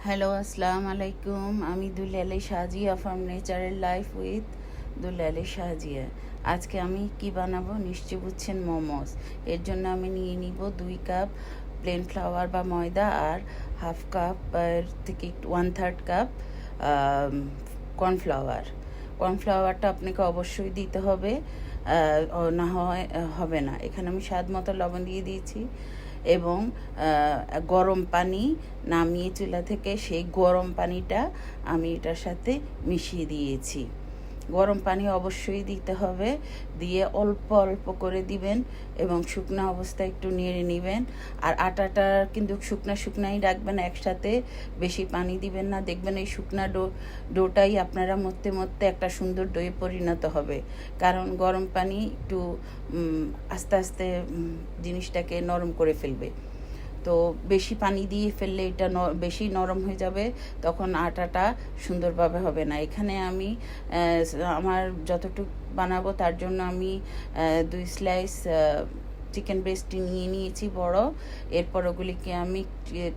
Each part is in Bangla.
হ্যালো, আসসালামু আলাইকুম। আমি Dulali Shahjia from natural life with Dulali Shahjia. আজকে আমি কি বানাবো নিশ্চয় বুঝছেন, মোমোস। এর জন্য আমি নিয়ে নিব 2 কাপ প্লেন ফ্লাওয়ার বা ময়দা আর হাফ কাপ থেকে 1/3 কাপ কর্নফ্লাওয়ার। কর্নফ্লাওয়ারটা আপনাকে অবশ্যই দিতে হবে, না হয় হবে না। এখানে আমি স্বাদ মতো লবণ দিয়ে দিয়েছি এবং গরম পানি নামিয়ে চুলা থেকে সেই গরম পানিটা আমি এটার সাথে মিশিয়ে দিয়েছি। গরম পানি অবশ্যই দিতে হবে, দিয়ে অল্প অল্প করে দিবেন এবং শুকনো অবস্থায় একটু নেড়ে নেবেন। আর আটাটা কিন্তু শুকনাই রাখবেন, একসাথে বেশি পানি দিবেন না। দেখবেন এই শুকনা ডোটাই আপনারা মধ্যে মধ্যে একটা সুন্দর ডোয়ে পরিণত হবে, কারণ গরম পানি একটু আস্তে আস্তে জিনিসটাকে নরম করে ফেলবে। তো বেশি পানি দিয়ে ফেললে এটা বেশি নরম হয়ে যাবে, তখন আটাটা সুন্দরভাবে হবে না। এখানে আমি আমার যতটুকু বানাবো তার জন্য আমি 2 স্লাইস চিকেন ব্রেস্ট নিয়ে নিয়েছি বড়। এরপর ওগুলিকে আমি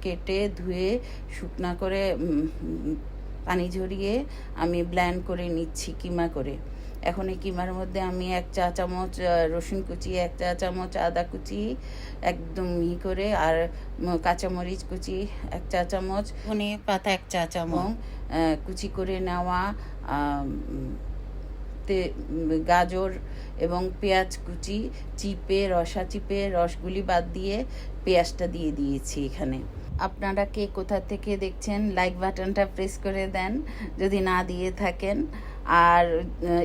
কেটে ধুয়ে শুকনা করে পানি ঝরিয়ে আমি ব্লেন্ড করে নিচ্ছি কিমা করে। এখন এই কিমার মধ্যে আমি 1 চা চামচ রসুন কুচি, 1 চা চামচ আদা কুচি একদম মিহি করে, আর কাঁচামরিচ কুচি 1 চা চামচ, ধনে পাতা 1 চা চামচ, কুচি করে নেওয়া গাজর এবং পেঁয়াজ কুচি চিপে রসগুলি বাদ দিয়ে পেঁয়াজটা দিয়ে দিয়েছি এখানে। আপনারা কে কোথা থেকে দেখছেন লাইক বাটনটা প্রেস করে দেন যদি না দিয়ে থাকেন। আর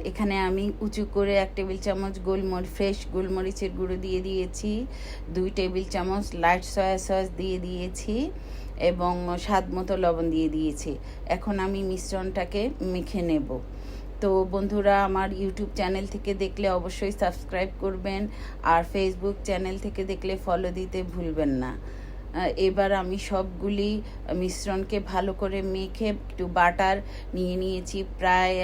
এখানে আমি উঁচু করে 1 টেবিল চামচ ফ্রেশ গোলমরিচের গুঁড়ো দিয়ে দিয়েছি, 2 টেবিল চামচ লাইট সয়া সস দিয়ে দিয়েছি এবং স্বাদ মতো লবণ দিয়ে দিয়েছি। এখন আমি মিশ্রণটাকে মেখে নেব। তো বন্ধুরা, আমার ইউটিউব চ্যানেল থেকে দেখলে অবশ্যই সাবস্ক্রাইব করবেন, আর ফেসবুক চ্যানেল থেকে দেখলে ফলো দিতে ভুলবেন না। এবার আমি সবগুলি মিশ্রণকে ভালো করে মেখে একটু বাটার নিয়ে নিয়েছি, প্রায়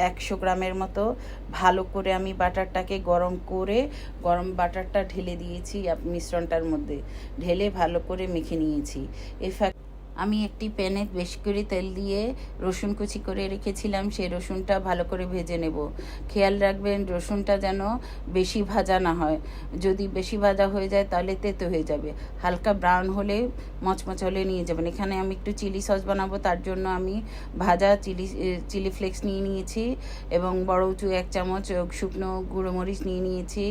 100 গ্রামের মতো। ভালো করে আমি বাটারটাকে গরম বাটারটা ঢেলে দিয়েছি মিশ্রণটার মধ্যে, ঢেলে ভালো করে মেখে নিয়েছি। আমি একটি প্যানে বেশি করে তেল দিয়ে রসুন কুচি করে রেখেছিলাম, সেই রসুনটা ভালো করে ভেজে নেব। খেয়াল রাখবেন রসুনটা যেন বেশি ভাজা না হয়, যদি বেশি ভাজা হয়ে যায় তাহলে তেতো হয়ে যাবে। হালকা ব্রাউন হলে মচমচ হলে নিয়ে যাবেন। এখানে আমি একটু চিলি সস বানাবো, তার জন্য আমি ভাজা চিলি ফ্লেক্স নিয়ে নিয়েছি এবং বড় উঁচু 1 চামচ শুকনো গুঁড়ো মরিচ নিয়ে নিয়েছি,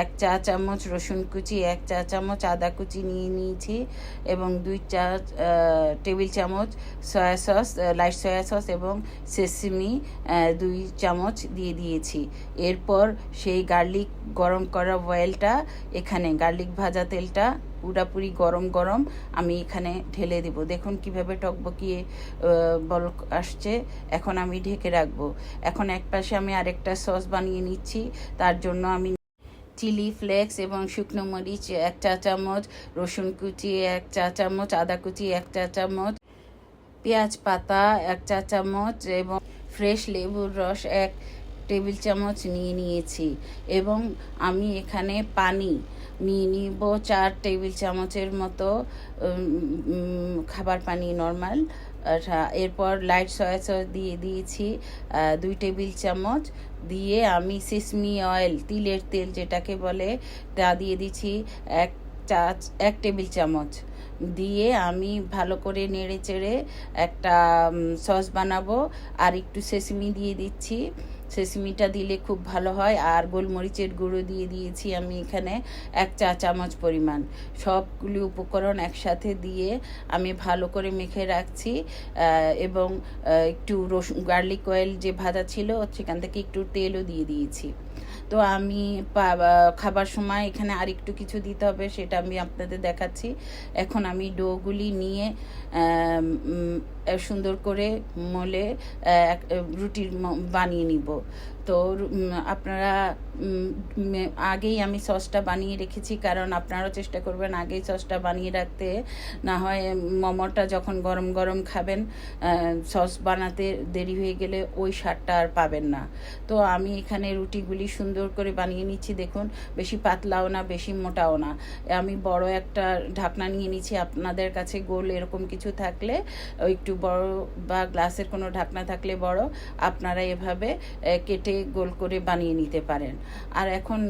1 চা চামচ রসুন কুচি, 1 চা চামচ আদা কুচি নিয়ে নিয়েছি এবং 2 টেবিল চামচ soya sauce, light soya sauce এবং সেসমি 2 চামচ দিয়ে দিয়েছি। এরপর সেই গার্লিক গরম করা অয়েলটা, এখানে গার্লিক ভাজা তেলটা পুরাপুরি গরম আমি এখানে ঢেলে দেব। দেখুন কিভাবে টকবকিয়ে বলক আসছে। এখন আমি ঢেকে রাখবো। এখন এক পাশে আমি আরেকটা সস বানিয়ে নিচ্ছি। তার জন্য আমি চিলি ফ্লেক্স এবং শুকনো মরিচ 1 চা চামচ, রসুন কুচি 1 চা চামচ, আদা কুচি 1 চা চামচ, পেঁয়াজ পাতা 1 চা চামচ এবং ফ্রেশ লেবুর রস 1 টেবিল চামচ নিয়ে নিয়েছি এবং আমি এখানে পানি নিয়ে নিব 4 টেবিল চামচের মতো, খাবার পানি নর্মাল। এরপর লাইট সয়া সস দিয়ে দিয়েছি 2 টেবিল চামচ, দিয়ে আমি সেসমি অয়েল, তিলের তেল যেটাকে বলে, তা দিয়ে দিচ্ছি 1 টেবিল চামচ। দিয়ে আমি ভালো করে নেড়ে চেড়ে একটা সস বানাবো। আর একটু সেসমি দিয়ে দিচ্ছি, সেসমিটা দিলে খুব ভালো হয়। আর গোলমরিচের গুঁড়ো দিয়ে দিয়েছি আমি এখানে 1 চা চামচ পরিমাণ। সবগুলি উপকরণ একসাথে দিয়ে আমি ভালো করে মেখে রাখছি এবং একটু গার্লিক অয়েল যে ভাজা ছিল সেখান থেকে একটু তেলও দিয়ে দিয়েছি। তো আমি খাবার সময় এখানে আর একটু কিছু দিতে হবে, সেটা আমি আপনাদের দেখাচ্ছি। এখন আমি ডোগুলি নিয়ে সুন্দর করে মলে রুটি বানিয়ে নিব। তো আপনারা আগেই আমি সসটা বানিয়ে রেখেছি, কারণ আপনারাও চেষ্টা করবেন আগেই সসটা বানিয়ে রাখতে, না হয় মোমোটা যখন গরম গরম খাবেন সস বানাতে দেরি হয়ে গেলে ওই স্বাদটা আর পাবেন না। তো আমি এখানে রুটিগুলি সুন্দর করে বানিয়ে নিচ্ছি। দেখুন, বেশি পাতলাও না বেশি মোটাও না। আমি বড় একটা ঢাকনা নিয়ে নিচ্ছি। আপনাদের কাছে গোল এরকম কিছু থাকলে, একটু বড় বা গ্লাসের কোনো ঢাকনা থাকলে বড়, আপনারা এভাবে কেটে গোল করে বানিয়ে নিতে পারেন। আর এখন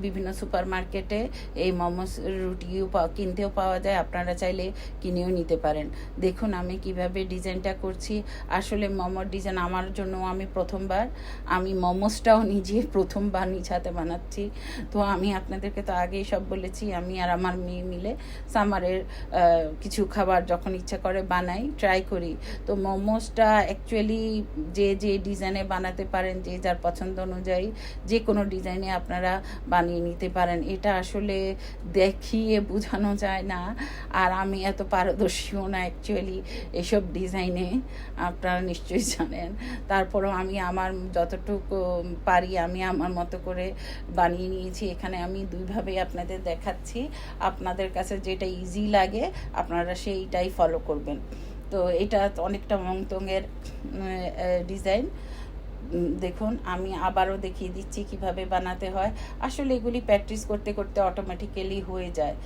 বিভিন্ন সুপার মার্কেটে এই মোমোস রুটিও কিনতেও পাওয়া যায়, আপনারা চাইলে কিনেও নিতে পারেন। দেখুন আমি কিভাবে ডিজাইনটা করছি। আসলে মোমোর ডিজাইন আমার জন্য আমি প্রথমবার, আমি মোমোসটাও নিজে প্রথমবার নিজ হাতে বানাচ্ছি। তো আমি আপনাদেরকে তো আগেই সব বলেছি, আমি আর আমার মেয়ে মিলে সামারের কিছু খাবার যখন ইচ্ছা করে বানাই, ট্রাই করি। তো মোমোসটা অ্যাকচুয়ালি যে ডিজাইনে বানাতে পারেন, যে যার পছন্দ অনুযায়ী যে কোনো ডিজাইনে আপনারা বানিয়ে নিতে পারেন। এটা আসলে দেখিয়ে বোঝানো যায় না, আর আমি এত পারদর্শীও না অ্যাকচুয়ালি এসব ডিজাইনে, আপনারা নিশ্চয়ই জানেন। তারপরেও আমি আমার যতটুকু পারি আমি আমার মতো করে বানিয়ে নিয়েছি। এখানে আমি দুইভাবেই আপনাদের দেখাচ্ছি, আপনাদের কাছে যেটা ইজি লাগে আপনারা সেইটাই ফলো করবেন। তো এটা অনেকটা মংতংয়ের ডিজাইন। দেখুন আমি আবারও দেখিয়ে দিচ্ছি কিভাবে বানাতে হয়। আসলে এগুলি প্র্যাকটিস করতে করতে অটোমেটিক্যালি হয়ে যায়।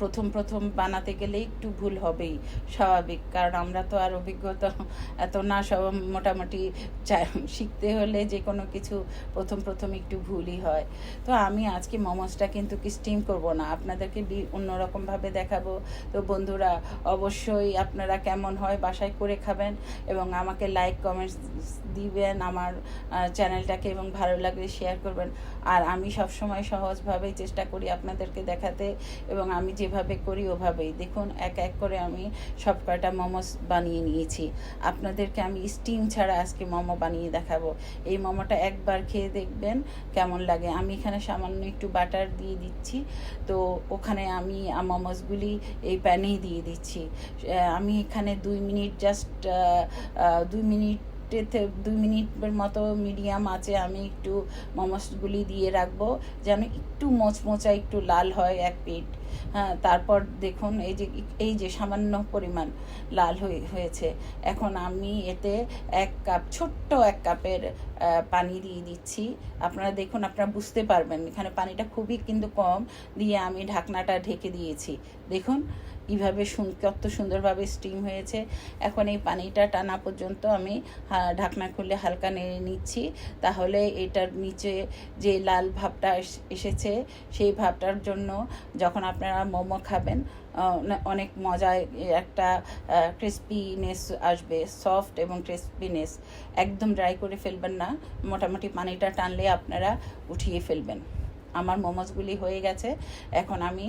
প্রথম বানাতে গেলে একটু ভুল হবেই, স্বাভাবিক, কারণ আমরা তো আর অভিজ্ঞতা এত না, সব মোটামুটি শিখতে হলে যে কোনো কিছু প্রথম একটু ভুলই হয়। তো আমি আজকে মোমোসটা কিন্তু স্টিম করব না, আপনাদেরকে অন্যরকমভাবে দেখাবো। তো বন্ধুরা অবশ্যই আপনারা কেমন হয় বাসায় করে খাবেন, এবং আমাকে লাইক কমেন্টস দিবেন আমার চ্যানেলটাকে, এবং ভালো লাগলে শেয়ার করবেন। আর আমি সবসময় সহজভাবেই চেষ্টা করি আপনাদেরকে দেখাতে, এবং আমি যেভাবে করি ওভাবেই। দেখুন এক এক করে আমি সব কয়টা মোমোস বানিয়ে নিয়েছি। আপনাদেরকে আমি স্টিম ছাড়া আজকে মোমো বানিয়ে দেখাবো। এই মোমোটা একবার খেয়ে দেখবেন কেমন লাগে। আমি এখানে সামান্য একটু বাটার দিয়ে দিচ্ছি। তো ওখানে আমি মোমোসগুলি এই প্যানেই দিয়ে দিচ্ছি। আমি এখানে 2 মিনিট জাস্ট 2 মিনিটের মতো মিডিয়াম আছে আমি একটু মোমোসগুলি দিয়ে রাখবো, যেন একটু মোচমোচা একটু লাল হয় এক পিঠ। হ্যাঁ, তারপর দেখুন এই যে সামান্য পরিমাণ লাল হয়েছে। এখন আমি এতে ছোট্ট এক কাপের পানি দিয়ে দিচ্ছি। আপনারা দেখুন, আপনারা বুঝতে পারবেন এখানে পানিটা খুবই কিন্তু কম দিয়ে আমি ঢাকনাটা ঢেকে দিয়েছি। দেখুন কীভাবে কত সুন্দরভাবে স্টিম হয়েছে। এখন এই পানিটা টানা পর্যন্ত আমি ঢাকনা খুলে হালকা নেড়ে নিচ্ছি। তাহলে এটার নিচে যে লাল ভাবটা এসেছে, সেই ভাবটার জন্য যখন আপনারা মোমো খাবেন অনেক মজায় একটা ক্রিস্পিনেস আসবে, সফট এবং ক্রিস্পিনেস। একদম ড্রাই করে ফেলবেন না, মোটামুটি পানিটা টানলে আপনারা উঠিয়ে ফেলবেন। আমার মোমোসগুলি হয়ে গেছে, এখন আমি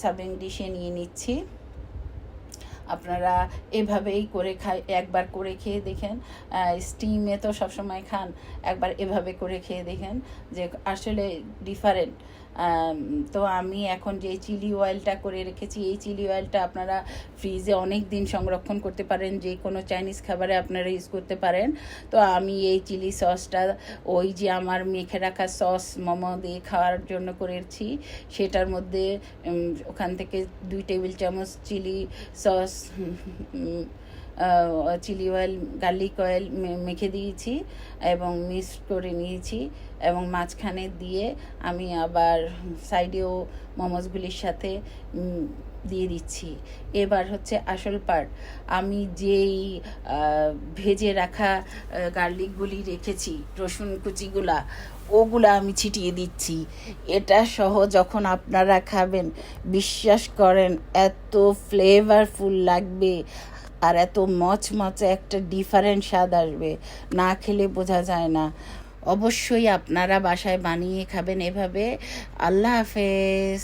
সার্ভিং ডিশে নিয়ে নিচ্ছি। আপনারা এভাবেই করে একবার করে খেয়ে দেখেন। স্টিমে তো সবসময় খান, একবার এভাবে করে খেয়ে দেখেন যে আসলে ডিফারেন্ট। তো আমি এখন যে চিলি অয়েলটা করে রেখেছি, এই চিলি অয়েলটা আপনারা ফ্রিজে অনেক দিন সংরক্ষণ করতে পারেন, যে কোনো চাইনিজ খাবারে আপনারা ইউজ করতে পারেন। তো আমি এই চিলি সসটা ওই যে আমার মেখে রাখা সস মোমো দিয়ে খাওয়ার জন্য করেছি, সেটার মধ্যে ওখান থেকে 2 টেবিল চামচ chilli sauce, chilli oil, garlic oil মেখে দিয়েছি এবং মিক্স করে নিয়েছি, এবং মাঝখানে দিয়ে আমি আবার সাইডেও মোমোসগুলির সাথে দিয়ে দিচ্ছি। এবার হচ্ছে আসল পার্ট, আমি যেই ভেজে রাখা গার্লিকগুলি রেখেছি, রসুন কুচিগুলা, ওগুলা আমি ছিটিয়ে দিচ্ছি। এটা সহ যখন আপনারা খাবেন বিশ্বাস করেন এত ফ্লেভারফুল লাগবে, আর এত মচমচে একটা ডিফারেন্ট স্বাদ আসবে, না খেলে বোঝা যায় না। অবশ্যই আপনারা বাসায় বানিয়ে খাবেন এভাবে। আল্লাহ হাফেজ।